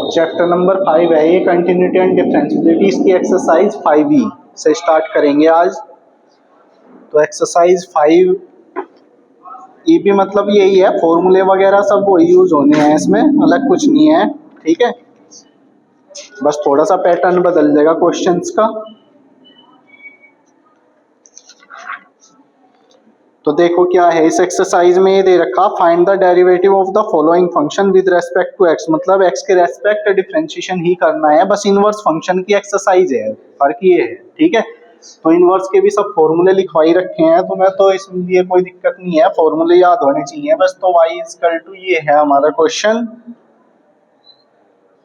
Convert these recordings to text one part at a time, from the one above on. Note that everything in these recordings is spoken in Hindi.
चैप्टर नंबर 5 है ये, कंटिन्यूटी एंड डिफरेंशिएबिलिटी। इसकी एक्सरसाइज 5E से स्टार्ट करेंगे आज। तो एक्सरसाइज 5E भी मतलब यही है, फॉर्मूले वगैरह सब वो यूज होने हैं इसमें, अलग कुछ नहीं है। ठीक है, बस थोड़ा सा पैटर्न बदल जाएगा क्वेश्चंस का। तो देखो क्या है इस एक्सरसाइज में, ये दे रखा find the derivative of the following function with respect to x. मतलब एक्स के रेस्पेक्ट डिफरेंशिएशन ही करना है, बस इनवर्स फंक्शन की एक्सरसाइज है, फर्क ये है। ठीक है, तो इनवर्स के भी सब फॉर्मूले लिखवाई रखे हैं, तो मैं तो इसलिए कोई दिक्कत नहीं है, फॉर्मूले याद होने चाहिए बस। तो y इक्वल टू ये है हमारा क्वेश्चन,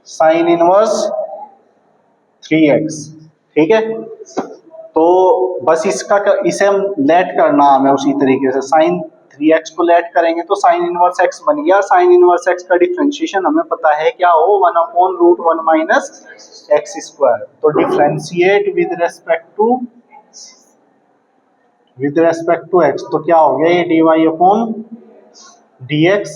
साइन इनवर्स 3x। ठीक है, तो बस इसका इसे हम लेट करना हमें उसी तरीके से, साइन 3x को लेट करेंगे तो साइन इनवर्स x बन गया। साइन इनवर्स x का डिफरेंशिएशन हमें पता है क्या हो, 1/√1 माइनस एक्स स्क्वायर। तो differentiate with respect to x, तो क्या हो गया ये dy/dx,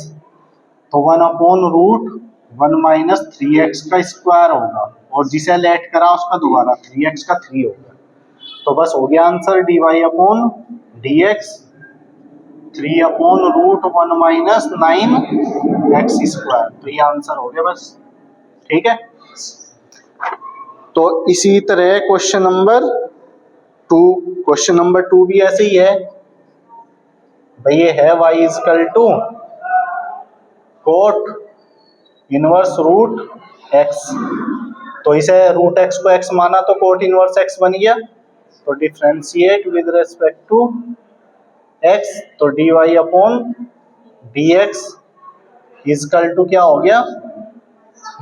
तो 1/√1 माइनस 3x का स्क्वायर होगा, और जिसे लेट करा उसका दोबारा 3x का 3 होगा। तो बस हो गया answer, dy/dx 3/√1 minus 9x square. तो ये आंसर हो गया बस। ठीक है, तो इसी तरह क्वेश्चन नंबर 2 भी ऐसे ही है भाई। ये है y equal to cot inverse root x, तो इसे रूट x को x माना तो कोट इनवर्स x बन गया। तो differentiate with respect to x, तो dy/dx इक्वल टू क्या हो गया,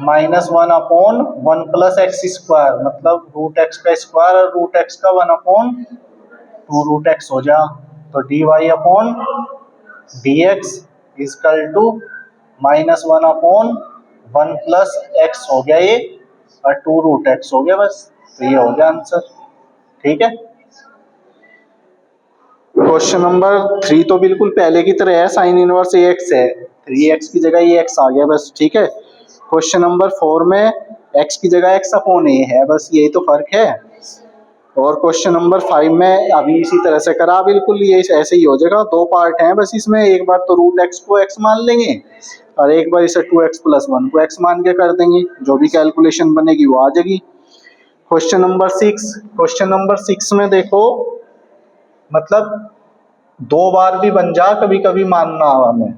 -1/1 प्लस एक्स स्क्वायर, मतलब रूट x का स्क्वायर और रूट x का 1/2√x हो जा। तो dy/dx equal to -1/1 plus x हो गया ये, और 2√x हो गया बस। तो ये हो गया आंसर। ठीक है, क्वेश्चन नंबर 3 तो बिल्कुल पहले की तरह है, साइन इनवर्स ax है, 3x की जगह ये x आ गया बस। ठीक है, क्वेश्चन नंबर 4 में x की जगह x/a है, बस यही तो फर्क है। और क्वेश्चन नंबर 5 में अभी इसी तरह से करा, बिल्कुल ये ऐसे ही हो जाएगा। 2 पार्ट हैं बस इसमें, एक बार तो रूट x को x मान लेंगे, और एक बार इसे 2x + 1 को x मान के कर देंगे, जो भी कैलकुलेशन बनेगी वो आ जाएगी। क्वेश्चन नंबर 6 में देखो, मतलब 2 बार भी बन जा, कभी कभी मानना हमें।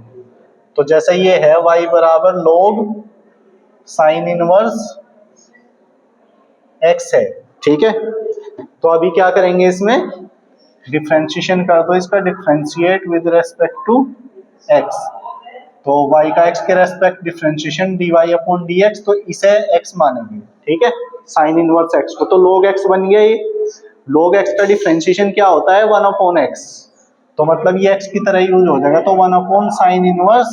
तो जैसे ये है y बराबर log साइन इनवर्स x है। ठीक है, तो अभी क्या करेंगे, इसमें डिफरेंशिएशन कर दो इसका, differentiate with respect to x। तो y का x के रेस्पेक्ट डिफरेंशिएशन dy/dx, तो इसे x मानेंगे। ठीक है, साइन इनवर्स x को, तो log x बन गया। ये log x का डिफरेंशिएशन क्या होता है, 1/x, तो मतलब ये x की तरह यूज हो जाएगा। तो 1/sin इनवर्स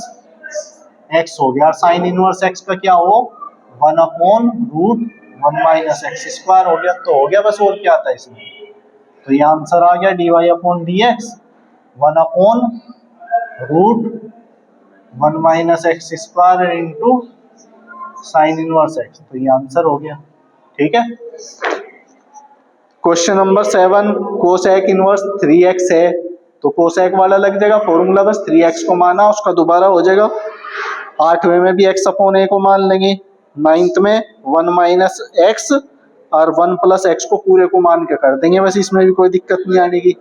x हो गया, और साइन इनवर्स x का क्या हो, 1/√1 माइनस एक्स स्क्वायर हो गया। तो हो गया बस, और क्या आता है इसमें। तो ये आंसर आ गया dy/dx 1/√1 minus x square into sine inverse x। तो ये आंसर हो गया। ठीक है, question number 7 cosec inverse 3x है, तो कोसेक वाला लग जाएगा फॉर्मूला, बस 3x को माना उसका दोबारा हो जाएगा। 8वें में भी x/a को मान लेंगे, 9th में 1 माइनस एक्स और 1 प्लस एक्स को पूरे को मान के कर देंगे, बस इसमें भी कोई दिक्कत नहीं आने की।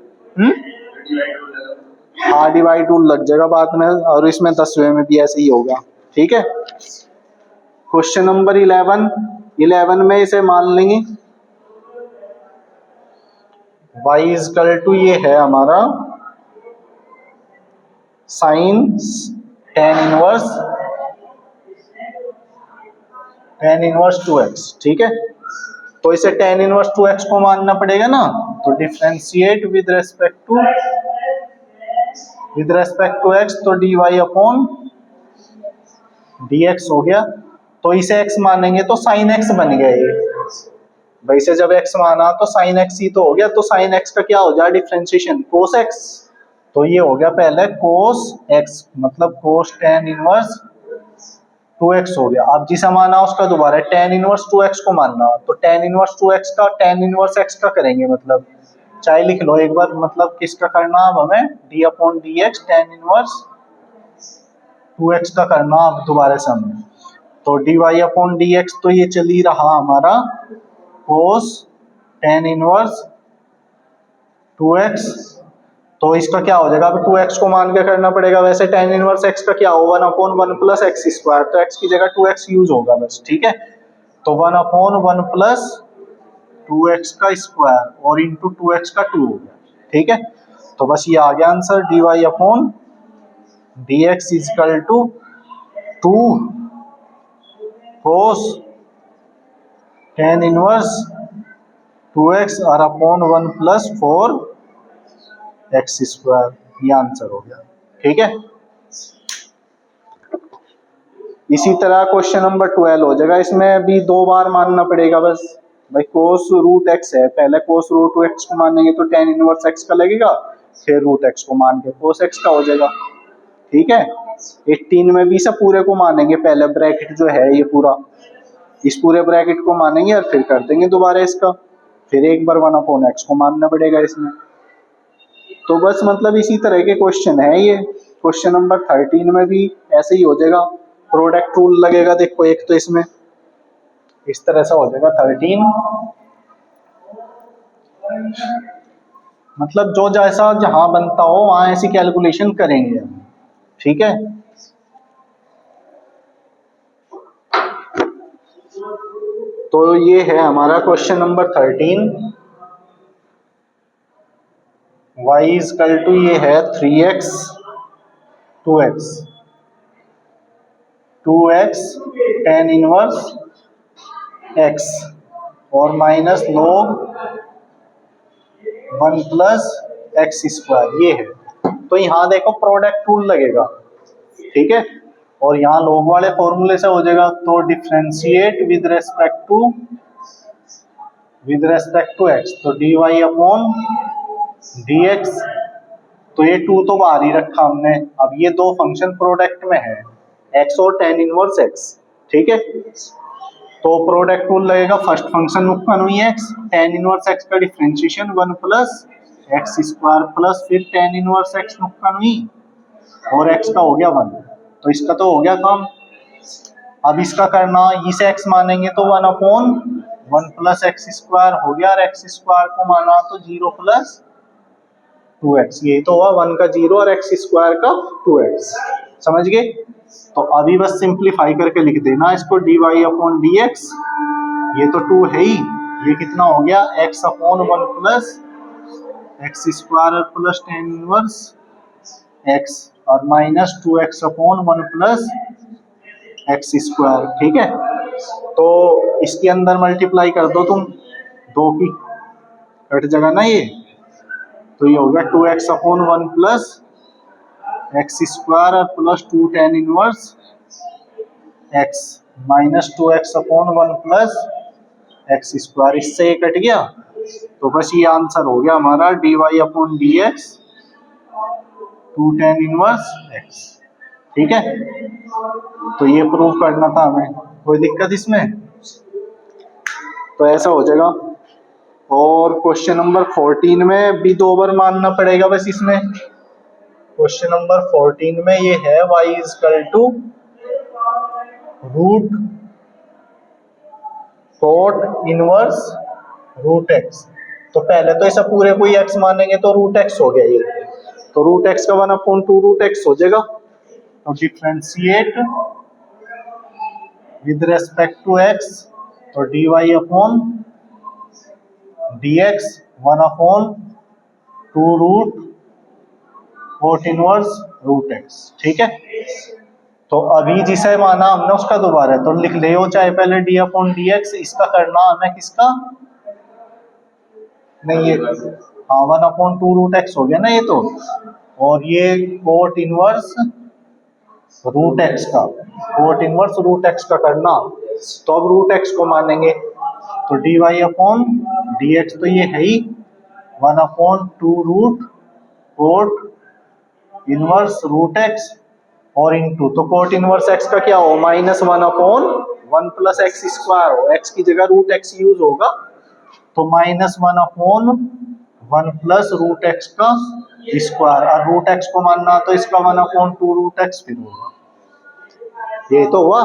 हाँ, डिवाइड रूल लग जाएगा बाद में, और इसमें 10वें में भी ऐसे ही होगा। ठीक है, क्वेश्चन नंबर 11 में इसे मान लेंगे, y इक्वल टू ये है हमारा साइन tan इनवर्स 2x। ठीक है, तो इसे tan इनवर्स 2x को मानना पड़ेगा ना, तो differentiate with respect to x, तो dy/dx हो गया। तो इसे x मानेंगे तो sin x बन गया ये, भाई से जब x माना तो sin x ही तो हो गया। तो sin x का क्या हो जाए डिफरेंशिएशन, cos x, तो ये हो गया पहले cos x, मतलब cos tan इनवर्स 2x हो गया। अब जिसे माना उसका दोबारा tan इनवर्स 2x को मानना, तो tan इनवर्स 2x का tan इनवर्स x का करेंगे, मतलब चाहे लिख लो एक बार, मतलब किसका करना अब हमें d upon dx tan inverse 2x का करना अब दोबारा से हमें। तो dy अपॉन dx तो ये चल ही रहा हमारा cos tan इनवर्स 2x, तो इसका क्या हो जाएगा, अब 2x को मान के करना पड़ेगा। वैसे tan इनवर्स x का क्या होगा 1 अपॉन 1 प्लस एक्स स्क्वायर, तो x की जगह 2x यूज होगा बस, ठीक है। तो 1 अपॉन 1 प्लस 2x का स्क्वायर और इंटू 2x का 2 हो गया, ठीक है। तो बस ये आ गया answer, dy upon dx equal to 2 cos tan inverse 2x और अपॉन 1 प्लस 4 एक्स स्क्वायर, ये आंसर हो गया, ठीक है। इसी तरह क्वेश्चन नंबर 12 हो जाएगा, इसमें भी 2 बार मानना पड़ेगा बस। भाई कोस रूट एक्स है, पहले कोस रूट एक्स को मानेंगे तो tan इनवर्स एक्स का लगेगा, फिर रूट एक्स को मान के कोस एक्स का हो जाएगा, ठीक है। 18 में भी सब पूरे को मानेंगे, पहले ब्रैकेट जो है ये पूरा, इस पूरे ब्रैकेट को मानेंगे और फिर कर देंगे दोबारा इसका, फिर एक बार 1 अपॉन एक्स को मानना पड़ेगा इसमें। तो बस मतलब इसी तरह के क्वेश्चन है ये। क्वेश्चन नंबर 13 में भी ऐसे ही हो जाएगा, प्रोडक्ट रूल लगेगा, देखो एक तो इसमें इस तरह से हो जाएगा 13, मतलब जो जैसा जहां बनता हो वहां ऐसी कैलकुलेशन करेंगे, ठीक है। तो ये है हमारा question number 13, y equal to ये है 3x 2x 2x tan inverse x और minus log 1 plus x square, ये है। तो यहाँ देखो प्रोडक्ट रूल लगेगा, ठीक है, और यहाँ log वाले फॉर्मूले से हो जाएगा, तो differentiate with respect to x, तो dy अपॉन dx, तो ये 2 तो बाहर ही रखा हमने। अब ये दो फंक्शन प्रोडक्ट में है, x और tan इनवर्स x, ठीक है। तो प्रोडक्ट रूल लगेगा, फर्स्ट फंक्शन नुक्कन हुई x, tan इनवर्स x का differentiation 1 plus x square plus फिर tan इनवर्स x नुक्कन हुई और x का हो गया 1, तो इसका तो हो गया काम। अब इसका करना, इसे x मानेंगे तो 1 अपॉन 1 प्लस एक्स स्क्वायर हो गया, और एक्स स्क्वायर को माना तो 0 प्लस 2x, यही तो हुआ 1 का 0 और x स्क्वायर का 2x, समझ गए। तो अभी बस सिंप्लीफाई करके लिख देना इसको, dy अपॉन dx, ये तो 2 है ही, ये कितना हो गया x upon 1 plus x square plus tan inverse x और minus 2x upon 1 plus x square, ठीक है। तो इसके अंदर मल्टीप्लाई कर दो तुम, 2 की कट जाएगा ना ये, तो ये हो गया 2x upon 1 plus x square और plus 2 tan inverse x minus 2x upon 1 plus x square, इससे ये कट गया, तो बस ये आंसर हो गया हमारा dy upon dx 2 tan inverse x, ठीक है। तो ये प्रूव करना था हमें, कोई दिक्कत इसमें, तो ऐसा हो जाएगा। और क्वेश्चन नंबर 14 में भी 2 बार मानना पड़ेगा बस इसमें। क्वेश्चन नंबर 14 में ये है y equal to root cot inverse root x, तो पहले तो ऐसा पूरे कोई x मानेंगे तो रूट एक्स हो गया ये, तो रूट एक्स का 1 अपॉन 2 रूट एक्स हो जाएगा। तो differentiate with respect to x, तो dy upon dx 1 upon 2 root cot inverse root x, ठीक है। तो अभी जिसे माना हमने उसका दोबारा, तो लिख ले हो चाहे पहले d अपॉन dx, इसका करना हमें किसका, नहीं ये हाँ 1 अपॉन 2 रूट एक्स हो गया ना ये तो, और ये कोट इनवर्स रूट एक्स का, कोट इनवर्स रूट एक्स का करना, तो अब रूट एक्स को मानेंगे, तो dy अपॉन dx तो ये है ही 1 upon 2 root cot inverse root x और इंटू, तो कोट इनवर्स एक्स का क्या हो, -1/1 प्लस एक्स स्क्वायर हो, एक्स की जगह रूट एक्स यूज होगा, तो -1/1 प्लस रूट एक्स का स्क्वायर, और रूट एक्स को मानना तो इसका 1/2 रूट एक्स फिर होगा। ये तो हुआ,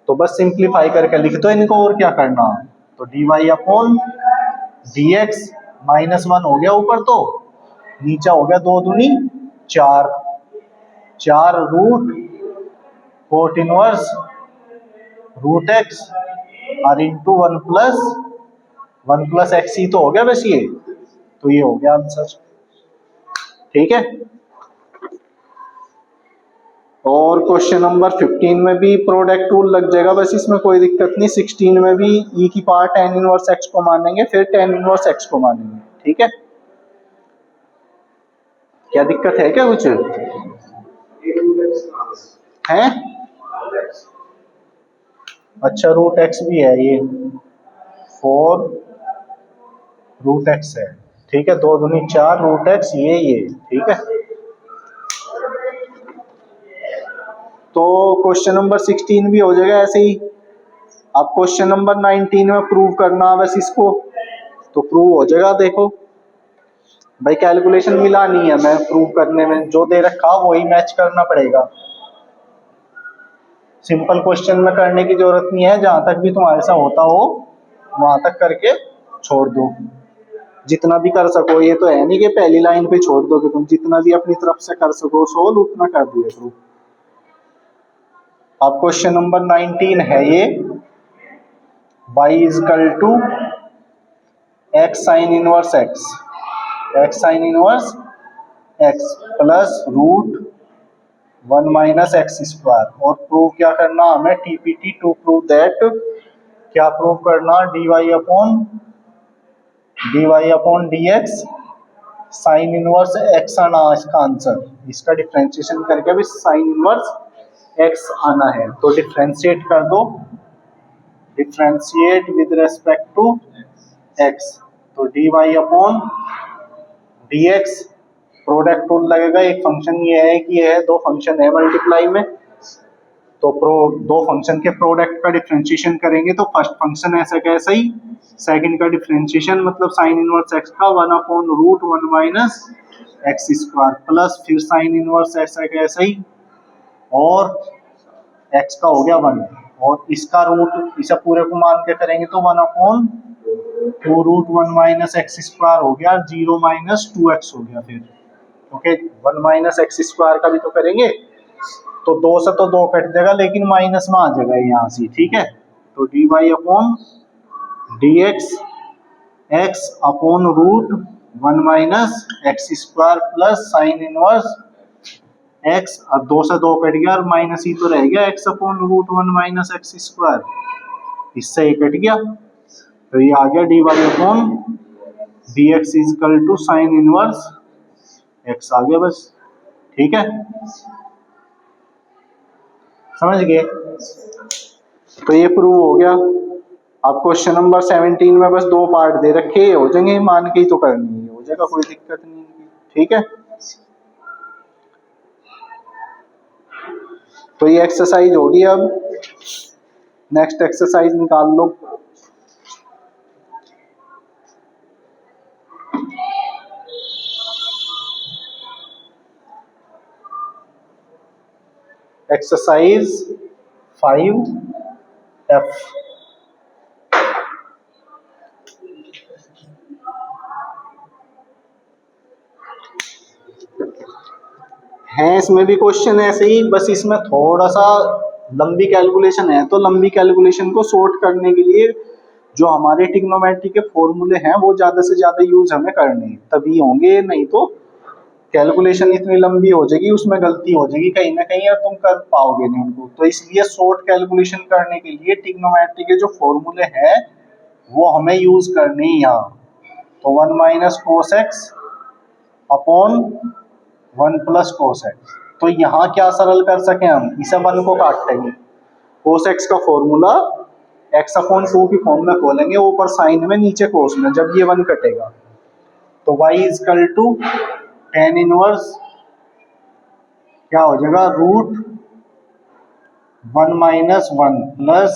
तो बस सिंप्लीफाई करके लिख दो इनको, और क्या करना, तो dy/dx -1 हो गया ऊपर, तो नीचे हो गया 2 दूनी 4, 4 root cot inverse root x और इंटू 1 प्लस एक्स ही तो हो गया बस ये, तो ये हो गया आंसर। ठीक है, और क्वेश्चन नंबर 15 में भी प्रोडक्ट रूल लग जाएगा, बस इसमें कोई दिक्कत नहीं। 16 में भी ई की पावर tan इनवर्स एक्स को मानेंगे, फिर tan इनवर्स एक्स को मानेंगे। ठीक है, क्या दिक्कत है क्या कुछ है? अच्छा, रूट एक्स भी है, ये 4 रूट एक्स है। ठीक है, 2 दूनी 4 रूट एक्स, ये ठीक है। तो क्वेश्चन नंबर 16 भी हो जाएगा ऐसे ही। अब क्वेश्चन नंबर 19 में प्रूव करना बस इसको, तो प्रूव हो जाएगा। देखो भाई, कैलकुलेशन मिलानी है मैं प्रूव करने में, जो दे रखा वही मैच करना पड़ेगा। सिंपल क्वेश्चन में करने की जरूरत नहीं है, जहां तक भी तुम्हारे साथ होता हो वहां तक करके छोड़ दो, जितना भी कर सको। ये तो है नहीं कि पहली लाइन पे छोड़ दो, कि तुम जितना भी अपनी तरफ से कर सको सोल्व उतना कर दिए प्रूव। अब क्वेश्चन नंबर 19 है ये, y equal to x sine inverse x, x sine inverse x plus root 1 minus x square, और प्रूव क्या करना हमें, टीपीटी टू प्रूव दैट, क्या प्रूव करना, dy upon dx sine inverse x आना इसका आंसर, इसका डिफरेंशिएशन करके भी साइन इनवर्स एक्स आना है। तो डिफरेंशिएट कर दो, differentiate with respect to x, तो dy upon dx, product rule लगेगा। एक फंक्शन ये है कि ये है, दो फंक्शन है मल्टीप्लाई में, तो दो फंक्शन के प्रोडक्ट का डिफरेंशिएशन करेंगे, तो फर्स्ट फंक्शन ऐसा कैसा ही, सेकंड का डिफरेंशिएशन मतलब साइन इनवर्स एक्स का 1/√1 माइनस एक्स स्क्वायर, प्लस फिर साइन इनवर्स ऐसा कैसा ही, और एक्स का हो गया 1, और इसका रूट, इसे पूरे को मान के करेंगे तो 1/2√1 माइनस एक्स स्क्वायर हो गया, 0 माइनस 2x हो गया फिर, ओके। 1 माइनस एक्स स्क्वायर का भी तो करेंगे, तो 2 से तो 2 कट जाएगा, लेकिन माइनस में आ जाएगा यहाँ से। ठीक है, तो dy upon dx x upon root 1 minus x square plus sine inverse x, अब 2 से 2 कट गया और माइनस ही तो रह गया, x upon root 1 minus x square, इससे ही कट गया, तो ये आ गया dy upon dx equal to sine inverse x आ गया बस। ठीक है, समझ गए, तो ये प्रूव हो गया। अब क्वेश्चन नंबर 17 में बस 2 पार्ट दे रखे, हो जाएंगे, मान के ही तो करनी है, हो जाएगा, कोई दिक्कत नहीं। ठीक है, तो ये एक्सरसाइज होगी। अब नेक्स्ट एक्सरसाइज निकाल लो। एक्सरसाइज 5F, है इसमें भी क्वेश्चन ऐसे ही, बस इसमें थोड़ा सा लंबी कैलकुलेशन है, तो लंबी कैलकुलेशन को सॉर्ट करने के लिए जो हमारे ट्रिग्नोमेट्री के फॉर्मूले हैं वो ज्यादा से ज्यादा यूज हमें करने हैं, तभी होंगे, नहीं तो कैलकुलेशन इतनी लंबी हो जाएगी, उसमें गलती हो जाएगी कहीं ना कहीं, और तुम कर पाओगे नहीं उनको। तो इसलिए शॉर्ट कैलकुलेशन करने के लिए ट्रिग्नोमेट्री के जो फॉर्मूले हैं वो हमें यूज करने ही यहाँ, तो 1 minus cos x upon 1 plus cos x, तो यहाँ क्या सरल कर सके हम, इसे 1 को काटेंगे, कोस एक्स का फॉर्मूला x अपॉन 2 की फॉर्म में खोलेंगे, ऊपर साइन में नीचे कोस में, जब ये 1 कटेगा तो y equal to tan inverse क्या हो जाएगा, root 1 minus 1 plus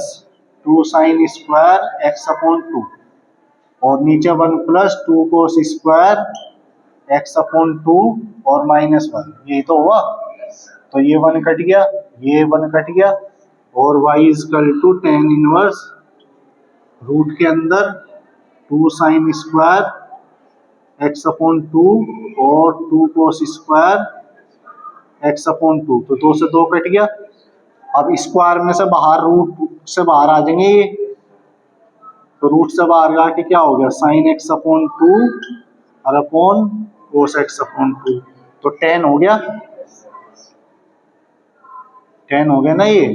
2 sine square x upon 2 और नीचे 1 plus 2 cos square x upon 2 और माइनस 1, यही तो हुआ। तो ये 1 कट गया, ये 1 कट गया और y equal to tan inverse root के अंदर 2 साइन स्क्वायर एक्स अपॉन 2 और 2 कोस स्क्वायर एक्स अपॉन 2, तो 2 से 2 कट गया। अब स्क्वायर में से बाहर रूट से बाहर आ जाएंगे ये, तो रूट से बाहर आके क्या हो गया, साइन एक्स अपॉन 2 और अपॉन कोस एक्स अपॉन 2, तो 10 हो गया, 10 हो गया ना, ये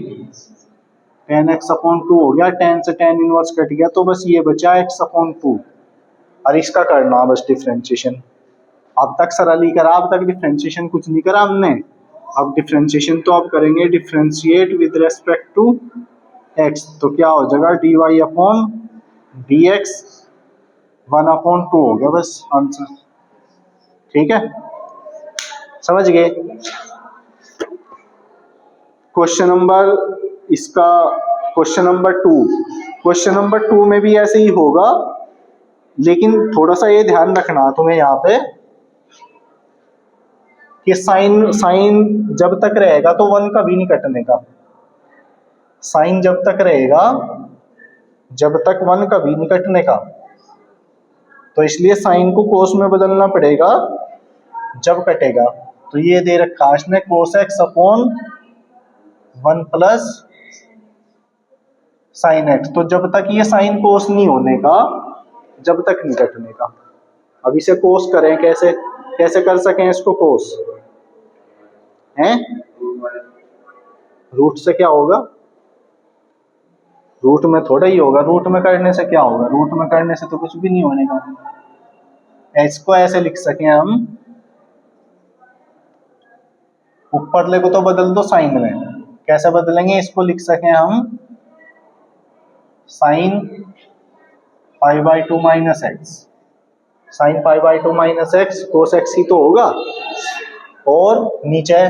10 एक्स अपॉन 2 हो गया, 10 से 10 इनवर्स कट गया, तो बस ये बचा एक्स अपॉन 2 और इसका करना बस डिफ्रेंशिएशन। अब तक सरल ही करा, अब तक डिफ्रेंशिएशन कुछ नहीं करा हमने। अब डिफ्रेंशिएशन तो अब करेंगे, differentiate with respect to x, तो क्या हो जाएगा, d y upon d x 1 upon 2 हो गया बस आंसर। ठीक है, समझ गए। क्वेश्चन नंबर इसका क्वेश्चन नंबर 2, क्वेश्चन नंबर 2 में भी ऐसे ही होगा, लेकिन थोड़ा सा ये ध्यान रखना तुम्हें यहाँ पे कि साइन जब तक रहेगा तो 1 कभी नहीं कटने का। साइन जब तक रहेगा, जब तक 1 कभी नहीं कटने का, तो इसलिए साइन को कोस में बदलना पड़ेगा जब कटेगा। तो ये दे रखा इसने cos x upon 1 plus sine x, तो जब तक ये साइन कोस नहीं होने का, जब तक नहीं कटने का। अब इसे कोस करें, कैसे कैसे कर सकें इसको कोस हैं, रूट से क्या होगा, रूट में थोड़ा ही होगा, रूट में करने से क्या होगा, रूट में करने से तो कुछ भी नहीं होने का। इसको ऐसे लिख सके हम, ऊपर ले को तो बदल दो साइन में, कैसे बदलेंगे, इसको लिख सके हम sine pi by 2 minus X, sine pi by 2 minus X cos X ही तो होगा, और नीचे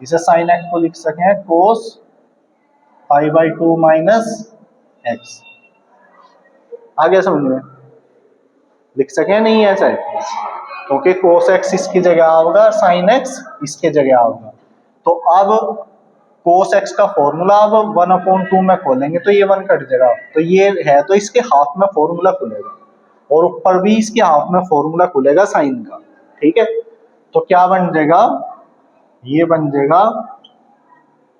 इसे साइन एक्स को लिख सके कोस पाई बाई 2 माइनस एक्स। आ गया समझ में, लिख सके नहीं ऐसा है, क्योंकि कोस एक्स इसकी जगह होगा, साइन एक्स इसके जगह होगा। तो अब कोस एक्स का फॉर्मूला अब 1 अपॉन 2 में खोलेंगे तो ये 1 कट जाएगा, तो ये है तो इसके हाफ में फॉर्मूला खुलेगा, और ऊपर भी इसके हाफ में फॉर्मूला खुलेगा साइन का। ठीक है, तो क्या बन जाएगा, ये बन जाएगा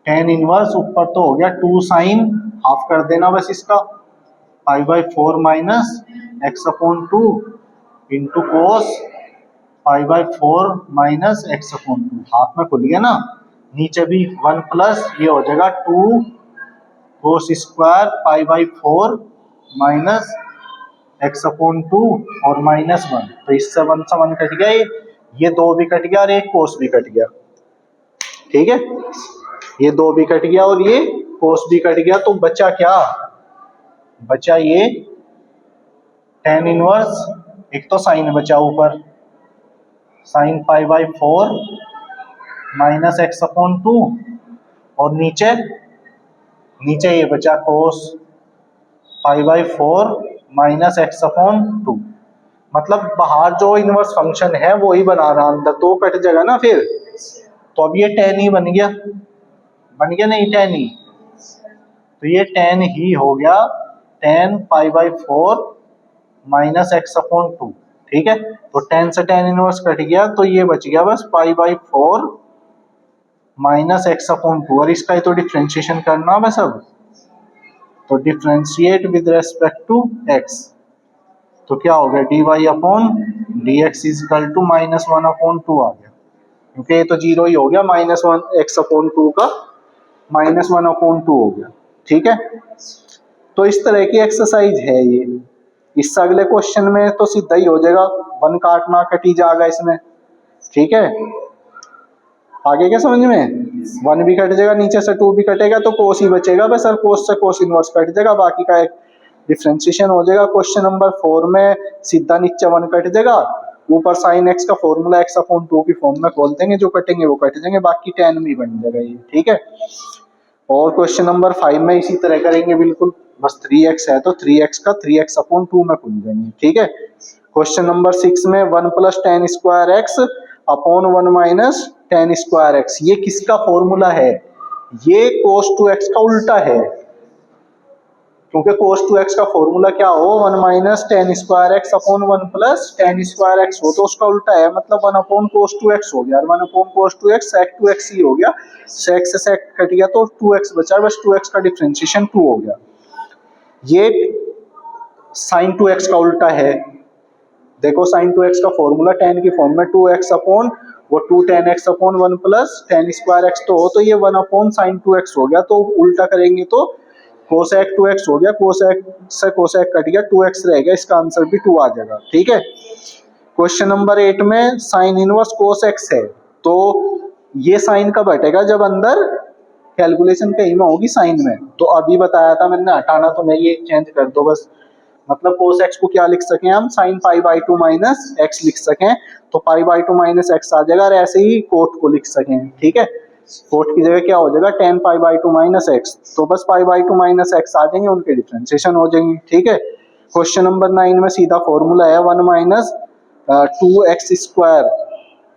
टेन इनवर्स, ऊपर तो हो गया 2 साइन, हाफ कर देना बस इसका, पाई by 4 minus X upon 2 into cos pi by 4 minus X upon 2, half में खुल गया ना, नीचे भी 1 प्लस ये हो जाएगा 2 cos square pi by 4 minus X upon 2 और माइनस 1, तो इससे 1 से 1 कट गया, ये 2 भी कट गया और एक कोस भी कट गया। ठीक है, ये 2 भी कट गया और ये कोस भी कट गया, तो बचा क्या, बचा ये टेन इनवर्स, एक तो साइन बचा ऊपर, sine pi by 4 minus X upon 2, और नीचे नीचे ये बचा cos pi by 4 minus X upon 2। मतलब बाहर जो इनवर्स फंक्शन है वो ही बनाना, अंदर तो कट जाएगा ना फिर, तो अब ये टेन ही बन गया, बन गया नहीं टेन ही, तो ये टेन ही हो गया, ten pi by 4 minus X upon 2। ठीक है, तो 10 से 10 इनवर्स कट गया, तो ये बच गया बस पाई बाई 4 माइनस एक्स अपॉन 2, और इसका ही तो डिफ्रेंशिएशन करना बस अब, तो differentiate with respect to x, तो क्या हो गया, d y upon d x is equal to minus 1 upon 2 आ गया, क्योंकि ये तो जीरो ही हो गया, माइनस 1 एक्स अपॉन 2 का माइनस 1 अपॉन 2 हो गया। ठीक है, तो इस तरह की एक्सरसाइज है ये, इससे अगले क्वेश्चन में तो सीधा ही हो जाएगा, 1 काटना कटी जाएगा इसमें। ठीक है, आगे क्या समझ में, 1 भी कट जाएगा, नीचे से 2 भी कटेगा, तो कोस ही बचेगा बस, और कोस से कोस इनवर्स कट जाएगा, बाकी का एक डिफ्रेंशिएशन हो जाएगा। क्वेश्चन नंबर 4 में सीधा नीचे 1 कट जाएगा ऊपर साइन एक्स का फॉर्मूला एक्स अपॉन 2 की फॉर्म में खोल देंगे, जो कटेंगे वो कट जाएंगे, बाकी tan में बन जाएगा ये, ठीक है। और क्वेश्चन नंबर 5 में इसी तरह करेंगे बिल्कुल, बस 3x है तो 3x का 3x अपॉन 2 में खोल देंगे, ठीक है। क्वेश्चन नंबर 6 में 1 plus ten square x upon 1 minus ten square x, ये किसका फॉर्मूला है? ये cos 2x का उल्टा है, क्योंकि cos 2x का फॉर्मूला क्या हो, 1 minus ten square x upon 1 plus ten square x हो, तो उसका उल्टा है, मतलब 1 अपॉन cos 2x हो गया, 1 upon cos 2x sec 2x ही हो गया, sec से sec कट गया तो 2x बचा, बस 2x का डिफरेंशिएशन 2 हो गया। ये sin 2x का उल्टा है, देखो sin 2x का फॉर्मूला tan की फॉर्म में 2x अपॉन वो 2 tan x upon 1 plus ten square x तो हो, तो ये 1 अपॉन sin 2x हो गया, तो उल्टा करेंगे तो कोसेक 2x हो गया, कोसेक से कोसेक कट गया, 2x रह गया, इसका आंसर भी 2 आ जाएगा, ठीक है। क्वेश्चन नंबर 8 में साइन इनवर्स cos x है, तो ये साइन कब हटेगा, जब अंदर कैलकुलेशन कहीं में होगी साइन में, तो अभी बताया था मैंने हटाना, तो मैं ये चेंज कर दो बस, मतलब cos x को क्या लिख सकें हम, sin pi by 2 minus x लिख सकें, तो पाई बाई 2 माइनस एक्स आ जाएगा, और ऐसे ही कोट को लिख सकें, ठीक है। कोट की जगह क्या हो जाएगा, tan pi by 2 minus x, तो बस पाई बाई 2 माइनस एक्स आ जाएंगे, उनके डिफरेंशिएशन हो जाएंगे, ठीक है। क्वेश्चन नंबर 9 में सीधा फॉर्मूला है 1 minus 2x square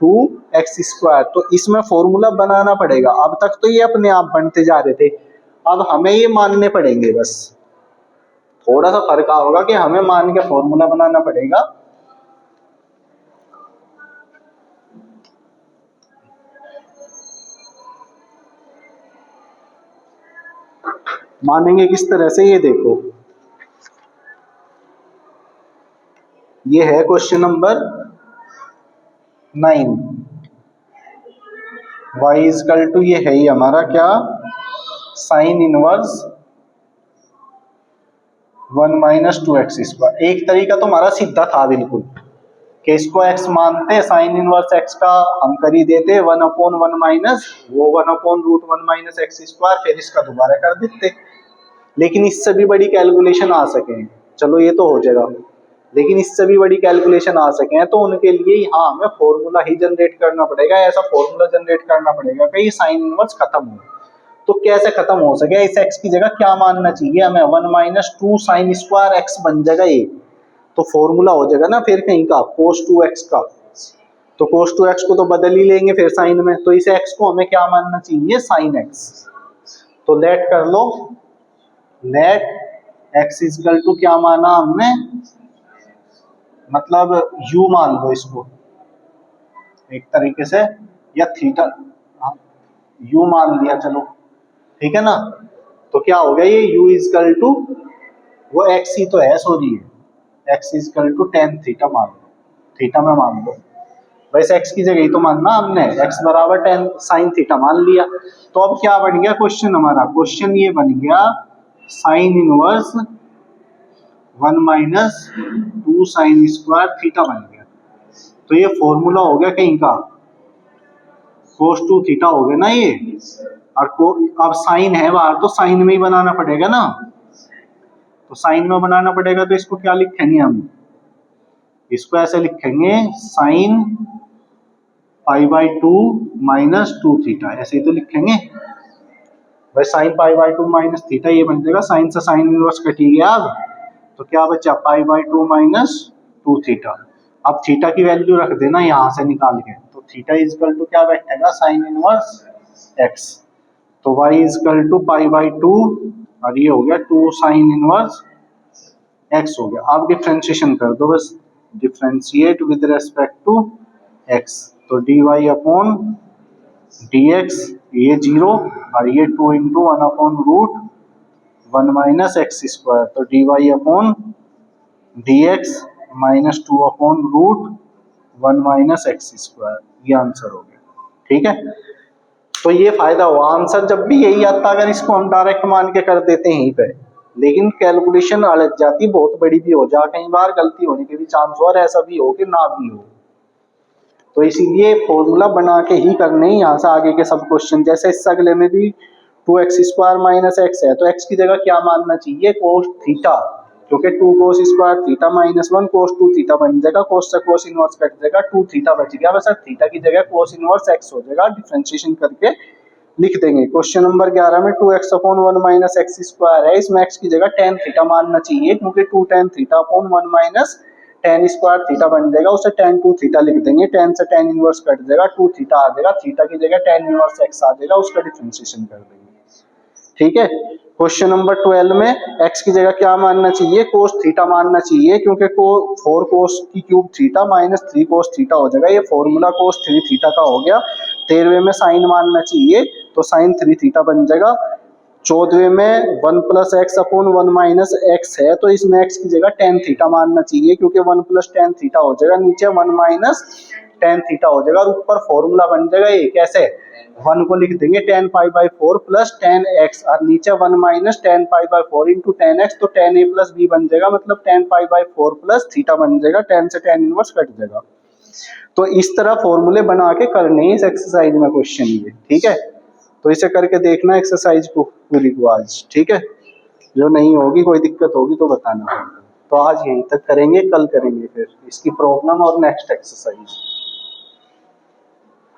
2x square, तो इसमें फॉर्मूला बनाना पड़ेगा, अब तक तो ये अपने आप बनते जा रहे थे, अब हमें ये मानने पड़ेंगे, बस थोड़ा सा फर्क होगा कि हमें मान के फॉर्मूला बनाना पड़ेगा। मानेंगे किस तरह से, ये देखो, ये है question number 9, y equal to ये है ही हमारा क्या, sine inverse 1 minus 2x square. एक तरीका तो हमारा सीधा था बिल्कुल कि इसको x मानते, साइन इनवर्स x का हम कर ही देते 1 अपॉन 1 माइनस वो 1 upon root 1 minus x square, फिर इसका दोबारा कर देते, लेकिन इससे भी बड़ी कैलकुलेशन आ सके, चलो ये तो हो जाएगा, लेकिन इससे भी बड़ी कैलकुलेशन आ सके तो उनके लिए यहाँ हमें फॉर्मूला ही जनरेट करना पड़ेगा, ऐसा फॉर्मूला जनरेट करना पड़ेगा कि ये साइन इनवर्स खत्म हो। तो कैसे खत्म हो सके, इस x की जगह क्या मानना चाहिए हमें, 1 माइनस 2 साइन स्क्वायर एक्स बन जाएगा ये, तो फॉर्मूला हो जाएगा ना फिर कहीं का cos 2x का, तो cos 2x को तो बदल ही लेंगे फिर साइन में, तो इस x को हमें क्या मानना चाहिए, साइन x। तो लेट कर लो, लेट x इजकल टू क्या माना हमने, मतलब u मान लो इसको एक तरीके से, या थीटा, u मान लिया, चलो ठीक है ना। तो क्या हो गया, ये u इजकल टू वो x ही तो है, sorry x equal to tan theta मान लो, थीटा में मान लो, वैसे x की जगह ही तो मानना हमने, x बराबर टेन साइन थीटा मान लिया। तो अब क्या बन गया क्वेश्चन हमारा, क्वेश्चन ये बन गया sine inverse 1 minus 2 sine square theta बन गया, तो ये फॉर्मूला हो गया कहीं का cos 2 थीटा हो गया ना ये, और अब साइन है बाहर तो साइन में ही बनाना पड़ेगा ना, तो साइन में बनाना पड़ेगा, तो इसको क्या लिखेंगे हम, इसको ऐसे लिखेंगे sign pi by 2 minus 2 theta, ऐसे ही तो लिखेंगे भाई, sign pi by 2 minus theta, ये बन जाएगा, साइन से साइन इनवर्स कटी गया, अब तो क्या बचा, पाई बाई 2 माइनस 2 थीटा। अब थीटा की वैल्यू रख देना यहां से निकाल के, तो थीटा इजकल टू क्या बैठेगा, साइन इनवर्स एक्स, तो y equal to pi by 2 और ये हो गया 2 साइन इनवर्स x हो गया। अब डिफरेंशिएशन कर दो बस, differentiate with respect to x, तो dy अपॉन dx, ये 0 और ये 2 into 1 upon root 1 minus x square, तो dy upon dx minus 2 upon root 1 minus x square, ये आंसर हो गया, ठीक है। तो ये फायदा हुआ, आंसर जब भी यही आता अगर इसको हम डायरेक्ट मान के कर देते हैं यहीं पे, लेकिन कैलकुलेशन अलग जाती, बहुत बड़ी भी हो जा, कई बार गलती होने के भी चांस हो, और ऐसा भी हो कि ना भी हो, तो इसीलिए फॉर्मूला बना के ही करने ही यहाँ से आगे के सब क्वेश्चन, जैसे इस अगले में भी 2x स्क्वायर माइनस एक्स है, तो x की जगह क्या मानना चाहिए, cos थीटा, क्योंकि 2 cos square theta minus 1 cos 2 theta बन जाएगा, cos से cos इनवर्स कट जाएगा, 2 थीटा बच गया, बस अब थीटा की जगह cos इनवर्स x हो जाएगा, डिफरेंशिएशन करके लिख देंगे। क्वेश्चन नंबर 11 में 2x upon 1 minus x square है, इसमें x की जगह tan थीटा मानना चाहिए, क्योंकि 2 tan theta upon 1 minus tan square theta बन जाएगा, उसे tan 2 थीटा लिख देंगे, tan से tan इनवर्स कट जाएगा, 2 थीटा आ जाएगा, थीटा की जगह tan इनवर्स x आ जाएगा, उसका डिफरेंशिएशन कर देंगे। ठीक है। क्वेश्चन नंबर 12 में x की जगह क्या मानना चाहिए, cos थीटा मानना चाहिए, क्योंकि 4 cos की cube theta minus 3 cos theta हो जाएगा, ये फॉर्मूला cos 3 थीटा का हो गया। 13वें में साइन मानना चाहिए, तो साइन 3 थीटा बन जाएगा। 14वें में 1 plus x upon 1 minus x है, तो इसमें x की जगह tan थीटा मानना चाहिए, क्योंकि 1 प्लस tan थीटा हो जाएगा, नीचे 1 माइनस tan थीटा हो जाएगा, और ऊपर फॉर्मूला बन जाएगा ये कैसे, 1 को लिख देंगे tan pi by 4 plus tan x, और नीचे 1 minus tan pi by 4 into tan x, तो tan a प्लस b बन जाएगा, मतलब tan pi by 4 plus theta बन जाएगा, tan से tan इनवर्स कट जाएगा। तो इस तरह फॉर्मूले बना के करने हैं इस एक्सरसाइज में क्वेश्चन ये, ठीक है। तो इसे करके देखना एक्सरसाइज को पूरी को आज, ठीक है। जो नहीं होगी, कोई दिक्कत होगी तो बताना। तो आज यहीं तक करेंगे, कल करेंगे फिर इसकी प्रॉब्लम और नेक्स्ट एक्सरसाइज।